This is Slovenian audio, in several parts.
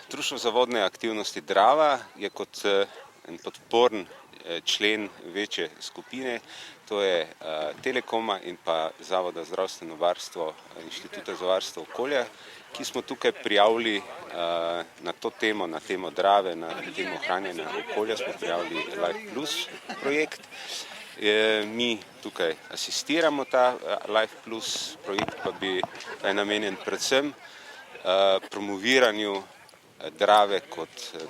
Društvo za vodne aktivnosti Drava je kot en podporn člen večje skupine, to je Telekoma in pa Zavoda za zdravstveno varstvo Inštituta za varstvo okolja, ki smo tukaj prijavili na to temo, na temo Drave, na temo ohranjanja okolja, smo prijavili Life Plus projekt. Mi tukaj asistiramo ta Life Plus projekt, pa je namenjen predvsem promoviranju Drave kot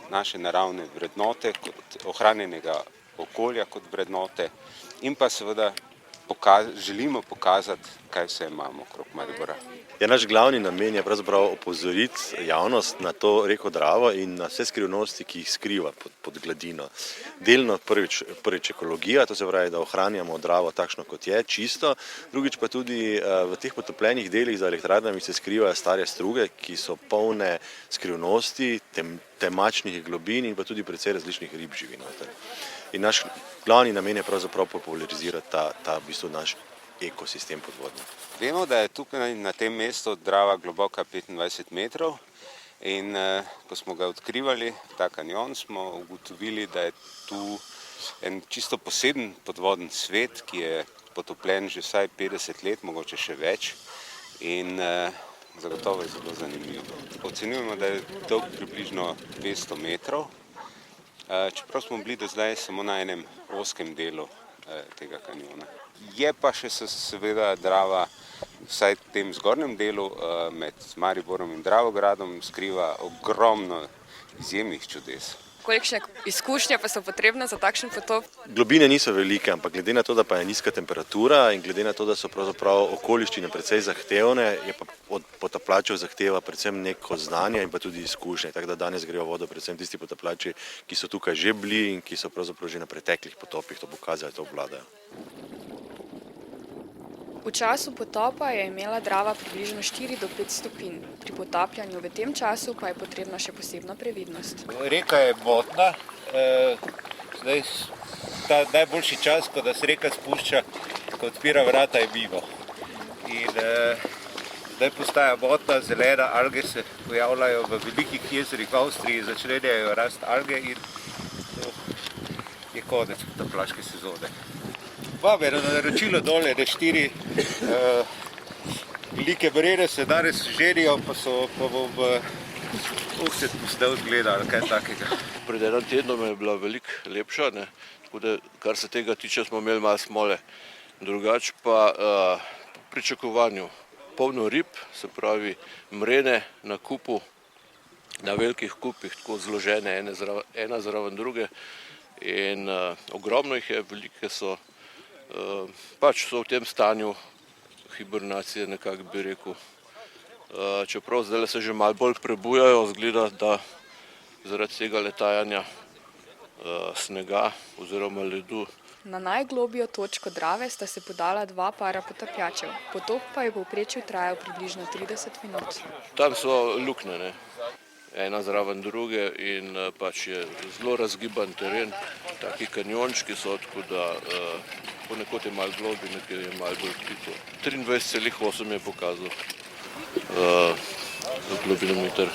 naše naravne vrednote, kot ohranjenega okolja kot vrednote in pa seveda želimo pokazati, kaj vse imamo okrog Maribora. Naš glavni namen je pravzaprav opozoriti javnost na to reko Dravo in na vse skrivnosti, ki jih skriva pod gladino. Delno prvič ekologija, to se pravi, da ohranjamo Dravo takšno, kot je, čisto, drugič pa tudi v teh potopljenih delih za elektrarnami se skrivajo stare struge, ki so polne skrivnosti, temačnih globin in pa tudi precej različnih rib živi noter. In naš glavni namen je pravzaprav popularizirati ta v bistvu naš ekosistem podvodni. Vemo, da je tukaj na tem mestu Drava globoka 25 metrov in ko smo ga odkrivali, ta kanjon, smo ugotovili, da je tu en čisto poseben podvoden svet, ki je potopljen že vsaj 50 let, mogoče še več in zagotovo je zelo zanimivo. Ocenjujemo, da je dolg približno 200 metrov, čeprav smo bili do zdaj samo na enem ozkem delu tega kanjona. Je pa še seveda Drava, vsaj v tem zgornjem delu med Mariborom in Dravogradom, skriva ogromno izjemnih čudes. Kolikšne izkušnje pa so potrebne za takšen potop? Globine niso velike, ampak glede na to, da pa je nizka temperatura in glede na to, da so pravzaprav okoliščine precej zahtevne, je pa od potapljačev zahteva predvsem neko znanje in pa tudi izkušnje. Tako da danes grejo vodo predvsem tisti potapljači, ki so tukaj že bili in ki so pravzaprav že na preteklih potopih to pokazali, to obvladajo. V času potopa je imela Drava približno 4 do 5 stopinj. Pri potapljanju v tem času pa je potrebna še posebna previdnost. Reka je botna, zdaj ta najboljši čas, ko da se reka spušča, ko odpira vrata, je mimo. In zdaj postaja botna, zelena, alge se pojavljajo v velikih jezerih v Avstriji, začenjajo rast alge in je konec potapljaške sezone. Imam eno naročilo dole, da 4 velike barjere se danes ženijo, pa bom se postal gledal, kaj takega. Pred enim tednom je bila veliko lepša, tako da kar se tega tiče, smo imeli malo smole. Drugače pa po pričakovanju polno rib, se pravi mrene na kupu, na velikih kupih, tako zložene ena zraven druge in ogromno jih je, velike so. Pač so v tem stanju hibernacije, nekako bi rekel. Čeprav zdaj se že malo bolj prebujajo, zgleda, da zaradi tega letajanja snega oziroma ledu. Na najglobljo točko Drave sta se podala 2 para potapljačev. Potop pa je v povprečju trajal približno 30 minut. Tam so luknje, ena zraven druge in pač je zelo razgiban teren, taki kanjončki so, tako da ponekod je malo globlje, nekaj je malo bolj plito. 23,8 je pokazal globinometer.